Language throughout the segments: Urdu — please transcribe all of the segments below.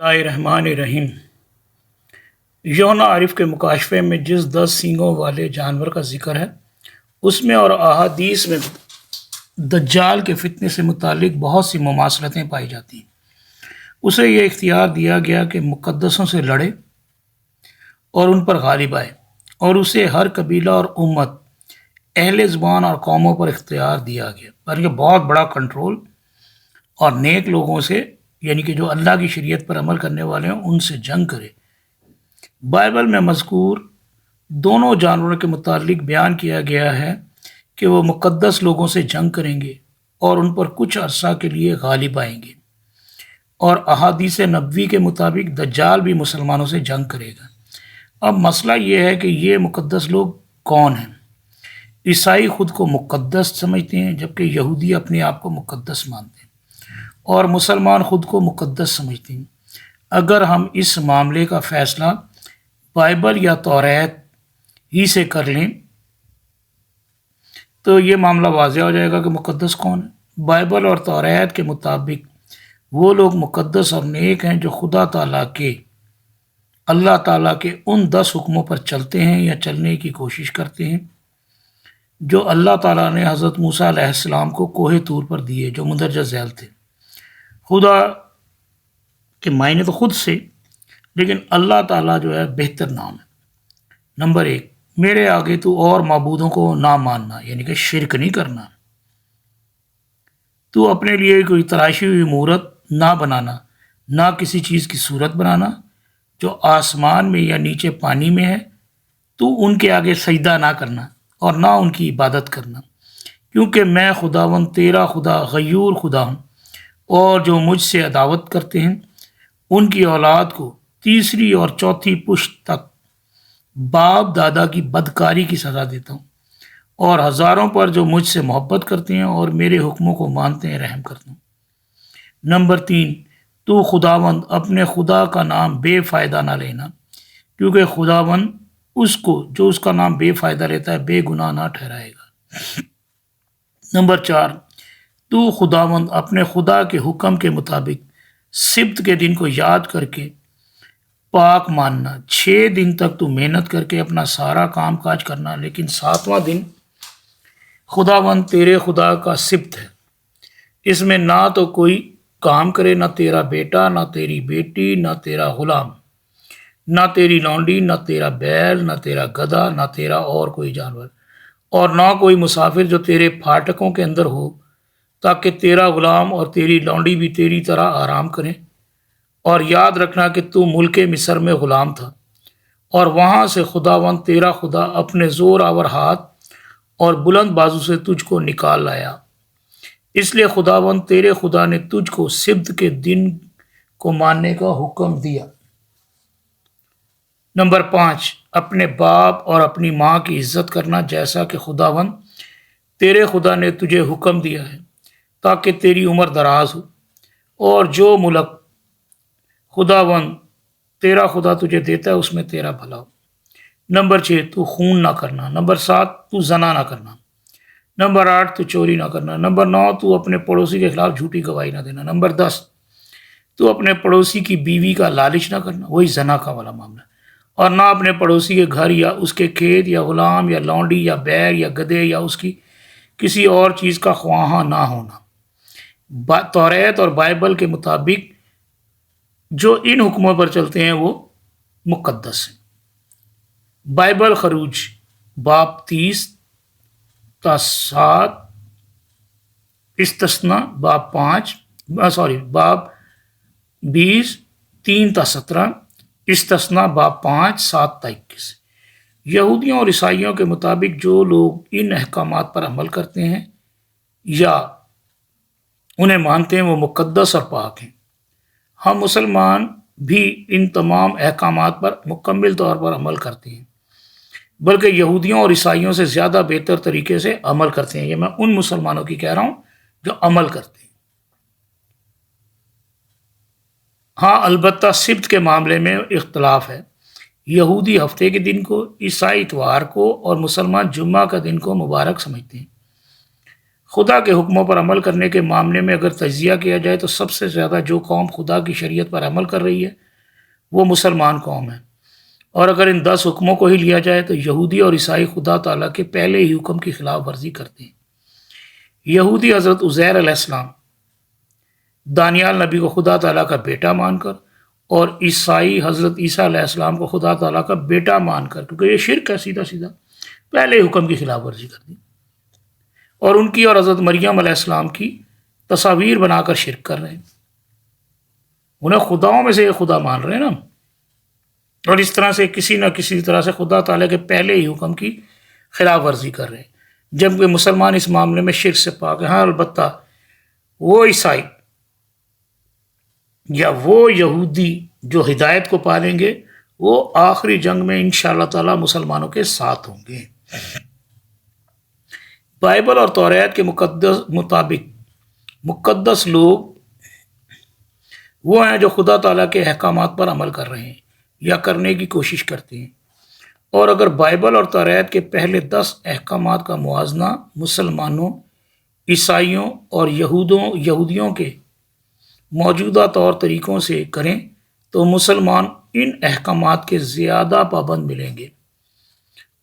اللہ الرحمن الرحیم۔ یوحنا عارف کے مکاشفے میں جس 10 سینگوں والے جانور کا ذکر ہے اس میں اور احادیث میں دجال کے فتنے سے متعلق بہت سی مماثلتیں پائی جاتی ہیں۔ اسے یہ اختیار دیا گیا کہ مقدسوں سے لڑے اور ان پر غالب آئے، اور اسے ہر قبیلہ اور امت، اہل زبان اور قوموں پر اختیار دیا گیا، بلکہ بہت بڑا کنٹرول، اور نیک لوگوں سے، یعنی کہ جو اللہ کی شریعت پر عمل کرنے والے ہیں، ان سے جنگ کرے۔ بائبل میں مذکور دونوں جانوروں کے متعلق بیان کیا گیا ہے کہ وہ مقدس لوگوں سے جنگ کریں گے اور ان پر کچھ عرصہ کے لیے غالب آئیں گے، اور احادیث نبوی کے مطابق دجال بھی مسلمانوں سے جنگ کرے گا۔ اب مسئلہ یہ ہے کہ یہ مقدس لوگ کون ہیں؟ عیسائی خود کو مقدس سمجھتے ہیں، جبکہ یہودی اپنے آپ کو مقدس مانتے ہیں، اور مسلمان خود کو مقدس سمجھتے ہیں۔ اگر ہم اس معاملے کا فیصلہ بائبل یا توریت ہی سے کر لیں تو یہ معاملہ واضح ہو جائے گا کہ مقدس کون ہے۔ بائبل اور توریت کے مطابق وہ لوگ مقدس اور نیک ہیں جو اللہ تعالیٰ کے ان 10 حکموں پر چلتے ہیں یا چلنے کی کوشش کرتے ہیں جو اللہ تعالیٰ نے حضرت موسیٰ علیہ السلام کو کوہ طور پر دیے، جو مندرجہ ذیل تھے۔ خدا کے معنی تو خود سے، لیکن اللہ تعالیٰ جو ہے بہتر نام ہے۔ نمبر 1، میرے آگے تو اور معبودوں کو نہ ماننا، یعنی کہ شرک نہیں کرنا۔ تو اپنے لیے کوئی تراشی ہوئی مورت نہ بنانا، نہ کسی چیز کی صورت بنانا جو آسمان میں یا نیچے پانی میں ہے۔ تو ان کے آگے سجدہ نہ کرنا اور نہ ان کی عبادت کرنا، کیونکہ میں خداوند تیرا خدا غیور خدا ہوں، اور جو مجھ سے عداوت کرتے ہیں ان کی اولاد کو تیسری اور چوتھی پشت تک باپ دادا کی بدکاری کی سزا دیتا ہوں، اور ہزاروں پر جو مجھ سے محبت کرتے ہیں اور میرے حکموں کو مانتے ہیں رحم کرتا ہوں۔ نمبر 3، تو خداوند اپنے خدا کا نام بے فائدہ نہ لینا، کیونکہ خداوند اس کو جو اس کا نام بے فائدہ لیتا ہے بے گناہ نہ ٹھہرائے گا۔ نمبر 4، تو خداوند اپنے خدا کے حکم کے مطابق سبت کے دن کو یاد کر کے پاک ماننا۔ 6 دن تک تو محنت کر کے اپنا سارا کام کاج کرنا، لیکن 7واں دن خداوند تیرے خدا کا سبت ہے۔ اس میں نہ تو کوئی کام کرے، نہ تیرا بیٹا، نہ تیری بیٹی، نہ تیرا غلام، نہ تیری لونڈی، نہ تیرا بیل، نہ تیرا گدھا، نہ تیرا اور کوئی جانور، اور نہ کوئی مسافر جو تیرے پھاٹکوں کے اندر ہو، تاکہ تیرا غلام اور تیری لونڈی بھی تیری طرح آرام کریں۔ اور یاد رکھنا کہ تو ملک مصر میں غلام تھا، اور وہاں سے خداوند تیرا خدا اپنے زور آور ہاتھ اور بلند بازو سے تجھ کو نکال لایا۔ اس لیے خداوند تیرے خدا نے تجھ کو سبت کے دن کو ماننے کا حکم دیا۔ نمبر 5، اپنے باپ اور اپنی ماں کی عزت کرنا، جیسا کہ خداوند تیرے خدا نے تجھے حکم دیا ہے، تاکہ تیری عمر دراز ہو، اور جو ملک خداوند تیرا خدا تجھے دیتا ہے اس میں تیرا بھلا ہو۔ نمبر 6، تو خون نہ کرنا۔ نمبر 7، تو زنا نہ کرنا۔ نمبر 8، تو چوری نہ کرنا۔ نمبر 9، تو اپنے پڑوسی کے خلاف جھوٹی گواہی نہ دینا۔ نمبر 10، تو اپنے پڑوسی کی بیوی کا لالچ نہ کرنا، وہی زنا کا والا معاملہ، اور نہ اپنے پڑوسی کے گھر یا اس کے کھیت یا غلام یا لونڈی یا بیل یا گدھے یا اس کی کسی اور چیز کا خواہاں نہ ہونا۔ توریت اور بائبل کے مطابق جو ان حکموں پر چلتے ہیں وہ مقدس ہیں۔ بائبل خروج باب 30 تا 7، استثنا باب 20 3 تا 17، استثنا باب 5 7 تا 21۔ یہودیوں اور عیسائیوں کے مطابق جو لوگ ان احکامات پر عمل کرتے ہیں یا انہیں مانتے ہیں وہ مقدس اور پاک ہیں۔ ہم مسلمان بھی ان تمام احکامات پر مکمل طور پر عمل کرتے ہیں، بلکہ یہودیوں اور عیسائیوں سے زیادہ بہتر طریقے سے عمل کرتے ہیں۔ یہ میں ان مسلمانوں کی کہہ رہا ہوں جو عمل کرتے ہیں۔ ہاں، البتہ سبت کے معاملے میں اختلاف ہے۔ یہودی ہفتے کے دن کو، عیسائی اتوار کو، اور مسلمان جمعہ کا دن کو مبارک سمجھتے ہیں۔ خدا کے حکموں پر عمل کرنے کے معاملے میں اگر تجزیہ کیا جائے تو سب سے زیادہ جو قوم خدا کی شریعت پر عمل کر رہی ہے وہ مسلمان قوم ہے، اور اگر ان 10 حکموں کو ہی لیا جائے تو یہودی اور عیسائی خدا تعالیٰ کے پہلے ہی حکم کی خلاف ورزی کرتے ہیں۔ یہودی حضرت عزیر علیہ السلام، دانیال نبی کو خدا تعالیٰ کا بیٹا مان کر، اور عیسائی حضرت عیسیٰ علیہ السلام کو خدا تعالیٰ کا بیٹا مان کر، کیونکہ یہ شرک ہے، سیدھا سیدھا پہلے ہی حکم کی خلاف ورزی کر دی، اور ان کی اور حضرت مریم علیہ السلام کی تصاویر بنا کر شرک کر رہے ہیں، انہیں خداؤں میں سے یہ خدا مان رہے ہیں نا، اور اس طرح سے کسی نہ کسی طرح سے خدا تعالیٰ کے پہلے ہی حکم کی خلاف ورزی کر رہے ہیں، جبکہ مسلمان اس معاملے میں شرک سے پاک ہیں۔ ہاں البتہ وہ عیسائی یا وہ یہودی جو ہدایت کو پالیں گے وہ آخری جنگ میں انشاءاللہ تعالی مسلمانوں کے ساتھ ہوں گے۔ بائبل اور توریت کے مطابق مقدس لوگ وہ ہیں جو خدا تعالیٰ کے احکامات پر عمل کر رہے ہیں یا کرنے کی کوشش کرتے ہیں، اور اگر بائبل اور توریت کے پہلے 10 احکامات کا موازنہ مسلمانوں، عیسائیوں اور یہودیوں کے موجودہ طور طریقوں سے کریں تو مسلمان ان احکامات کے زیادہ پابند ملیں گے،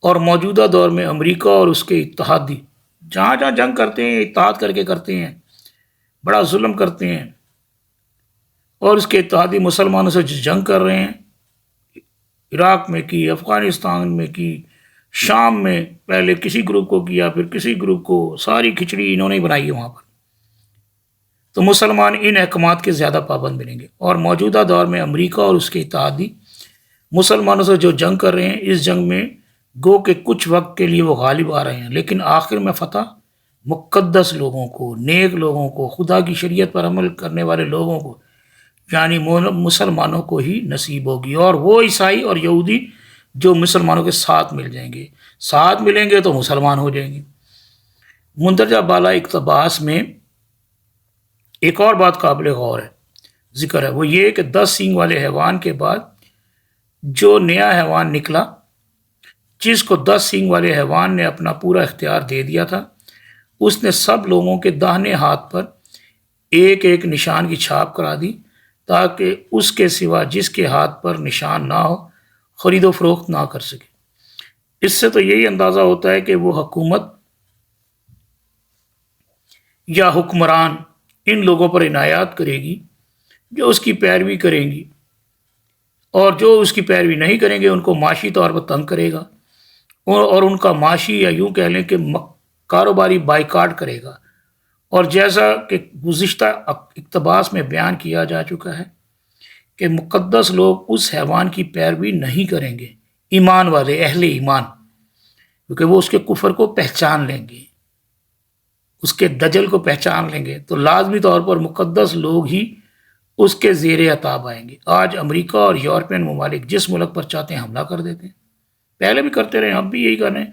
اور موجودہ دور میں امریکہ اور اس کے اتحادی جہاں جہاں جنگ کرتے ہیں، اتحاد کر کے کرتے ہیں، بڑا ظلم کرتے ہیں، اور اس کے اتحادی مسلمانوں سے جنگ کر رہے ہیں، عراق میں کی، افغانستان میں کی، شام میں پہلے کسی گروپ کو کیا پھر کسی گروپ کو، ساری کھچڑی انہوں نے بنائی ہے وہاں پر، تو مسلمان ان احکامات کے زیادہ پابند ملیں گے، اور موجودہ دور میں امریکہ اور اس کے اتحادی مسلمانوں سے جو جنگ کر رہے ہیں، اس جنگ میں گو کہ کچھ وقت کے لیے وہ غالب آ رہے ہیں، لیکن آخر میں فتح مقدس لوگوں کو، نیک لوگوں کو، خدا کی شریعت پر عمل کرنے والے لوگوں کو، یعنی مسلمانوں کو ہی نصیب ہوگی، اور وہ عیسائی اور یہودی جو مسلمانوں کے ساتھ مل جائیں گے، ساتھ ملیں گے تو مسلمان ہو جائیں گے۔ مندرجہ بالا اقتباس میں ایک اور بات قابل غور ہے، ذکر ہے، وہ یہ کہ 10 سینگ والے حیوان کے بعد جو نیا حیوان نکلا، جس کو 10 سینگ والے حیوان نے اپنا پورا اختیار دے دیا تھا، اس نے سب لوگوں کے داہنے ہاتھ پر ایک ایک نشان کی چھاپ کرا دی، تاکہ اس کے سوا جس کے ہاتھ پر نشان نہ ہو خرید و فروخت نہ کر سکے۔ اس سے تو یہی اندازہ ہوتا ہے کہ وہ حکومت یا حکمران ان لوگوں پر عنایات کرے گی جو اس کی پیروی کریں گی، اور جو اس کی پیروی نہیں کریں گے ان کو معاشی طور پر تنگ کرے گا، اور ان کا معاشی یا یوں کہہ لیں کہ کاروباری بائیکاٹ کرے گا، اور جیسا کہ گزشتہ اقتباس میں بیان کیا جا چکا ہے کہ مقدس لوگ اس حیوان کی پیروی نہیں کریں گے، ایمان والے، اہل ایمان، کیونکہ وہ اس کے کفر کو پہچان لیں گے، اس کے دجل کو پہچان لیں گے، تو لازمی طور پر مقدس لوگ ہی اس کے زیر عتاب آئیں گے۔ آج امریکہ اور یورپین ممالک جس ملک پر چاہتے ہیں حملہ کر دیتے ہیں، پہلے بھی کرتے رہے، اب بھی یہی کر رہے ہیں،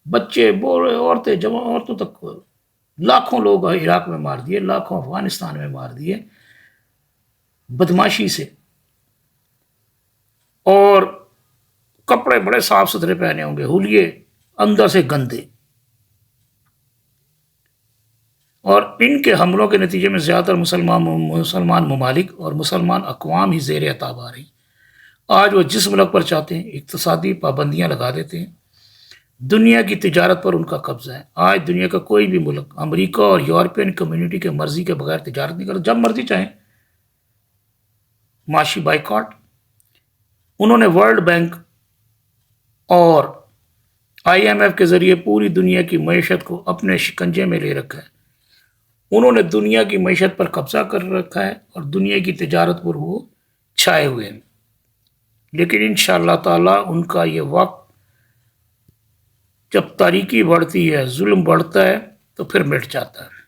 بچے، بوڑھے، عورتیں، جوان، عورتوں تک لاکھوں لوگ عراق میں مار دیے، لاکھوں افغانستان میں مار دیے بدماشی سے، اور کپڑے بڑے صاف ستھرے پہنے ہوں گے، حلیے اندر سے گندے، اور ان کے حملوں کے نتیجے میں زیادہ تر مسلمان ممالک اور مسلمان اقوام ہی زیر عتاب آ رہی۔ آج وہ جس ملک پر چاہتے ہیں اقتصادی پابندیاں لگا دیتے ہیں، دنیا کی تجارت پر ان کا قبضہ ہے۔ آج دنیا کا کوئی بھی ملک امریکہ اور یورپین کمیونٹی کے مرضی کے بغیر تجارت نہیں کرتا، جب مرضی چاہیں معاشی بائیکاٹ۔ انہوں نے ورلڈ بینک اور IMF کے ذریعے پوری دنیا کی معیشت کو اپنے شکنجے میں لے رکھا ہے، انہوں نے دنیا کی معیشت پر قبضہ کر رکھا ہے، اور دنیا کی تجارت پر وہ چھائے ہوئے ہیں، لیکن انشاءاللہ تعالی ان کا یہ وقت جب تاریکی بڑھتی ہے، ظلم بڑھتا ہے، تو پھر مٹ جاتا ہے۔